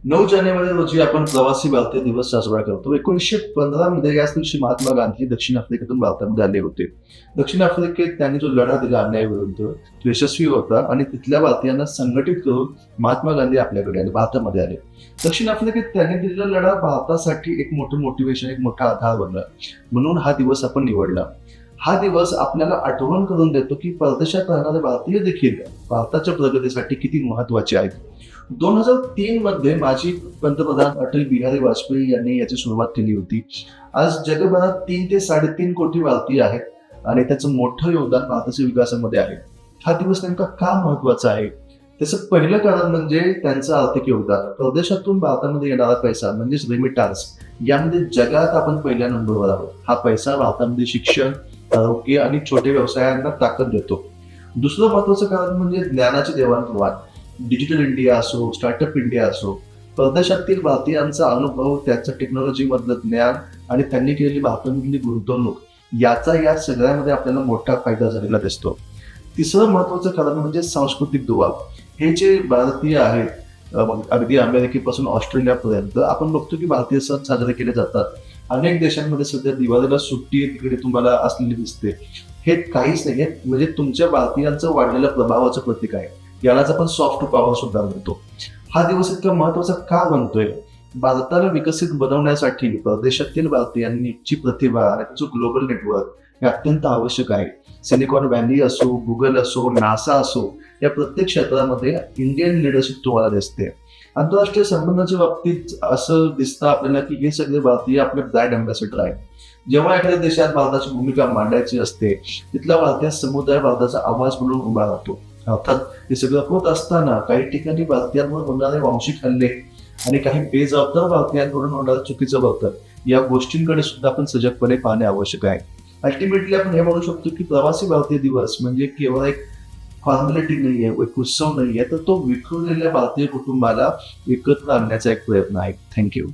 9 जानेवारी रोजी आपण प्रवासी भारतीय दिवस साजरा करतो. 1915 मध्ये याच दिवशी महात्मा गांधी दक्षिण आफ्रिकेतून भारतामध्ये आले होते. दक्षिण आफ्रिकेत त्यांनी जो लढा दिला अन्यायाविरुद्ध तो यशस्वी होता आणि तिथल्या भारतीयांना संघटित करून महात्मा गांधी आपल्याकडे आले, भारतामध्ये आले. दक्षिण आफ्रिकेत त्यांनी दिलेला लढा भारतासाठी एक मोठं मोटिवेशन, एक मोठा आधार बनला. म्हणून हा दिवस आपण निवडला. हा दिवस आपल्याला आठवण करून देतो की परदेशात राहणारे भारतीय देखील भारताच्या प्रगतीसाठी किती महत्वाचे आहेत. 2003 मध्ये माजी पंतप्रधान अटल बिहारी वाजपेयी यांनी याची सुरुवात केली होती. आज जगभरात 3 ते 3.5 कोटी भारतीय आहेत आणि त्याचं मोठं योगदान भारताच्या विकासामध्ये आहे. हा दिवस नेमका का महत्वाचा आहे? त्याचं पहिलं कारण म्हणजे त्यांचं आर्थिक योगदान. परदेशातून भारतामध्ये येणारा पैसा म्हणजेच रेमिटान्स, यामध्ये जगात आपण पहिल्या नंबरवर आहोत. हा पैसा भारतामध्ये शिक्षण, आरोग्य आणि छोट्या व्यवसायांना ताकद देतो. दुसरं महत्वाचं कारण म्हणजे ज्ञानाची देवाणघेवाण. डिजिटल इंडिया असो, स्टार्टअप इंडिया असो, परदेशातील भारतीयांचा अनुभव, त्याचं टेक्नॉलॉजीमधलं ज्ञान आणि त्यांनी केलेली भारतामधली गुंतवणूक, याचा या सगळ्यामध्ये आपल्याला मोठा फायदा झालेला दिसतो. तिसरं महत्वाचं कारण म्हणजे सांस्कृतिक दुवा. हे जे भारतीय आहेत, अगदी अमेरिकेपासून ऑस्ट्रेलियापर्यंत आपण बघतो की भारतीय सण साजरे केले जातात. अनेक देशांमध्ये सध्या दिवाळीला सुट्टी तिकडे तुम्हाला असलेली दिसते. हे काहीच नाहीये, म्हणजे तुमच्या भारतीयांचं वाढलेल्या प्रभावाचं प्रतीक आहे. यालाच आपण सॉफ्ट पॉवर सुद्धा म्हणतो. हा दिवस इतका महत्वाचा का बनतोय? भारताला विकसित बनवण्यासाठी परदेशातील भारतीयांची प्रतिभा आणि त्याचं ग्लोबल नेटवर्क हे अत्यंत आवश्यक आहे. सिलिकॉन व्हॅली असो, गुगल असो, नासा असो, या प्रत्येक क्षेत्रामध्ये इंडियन लिडरशिप तुम्हाला दिसते. आंतरराष्ट्रीय संबंधाच्या बाबतीत असं दिसतं आपल्याला की हे सगळे भारतीय आपले ब्रँड अँबॅसेडर आहेत. जेव्हा एखाद्या देशात भारताची भूमिका मांडायची असते, तिथला भारतीय समुदाय भारताचा आवाज म्हणून उभा राहतो. अर्थात हे सगळं होत असताना काही ठिकाणी भारतीयांवर होणारे वांशिक हल्ले आणि काही बेजबाबदार भारतीयांकडून होणारं चुकीचं वर्तन, या गोष्टींकडे सुद्धा आपण सजगपणे पाहणे आवश्यक आहे. अल्टिमेटली आपण हे म्हणू शकतो की प्रवासी भारतीय दिवस म्हणजे केवळ एक फॉर्मॅलिटी नाहीये, एक उत्सव नाहीये, तर तो विखुरलेल्या भारतीय कुटुंबाला एकत्र आणण्याचा एक प्रयत्न आहे. थँक्यू.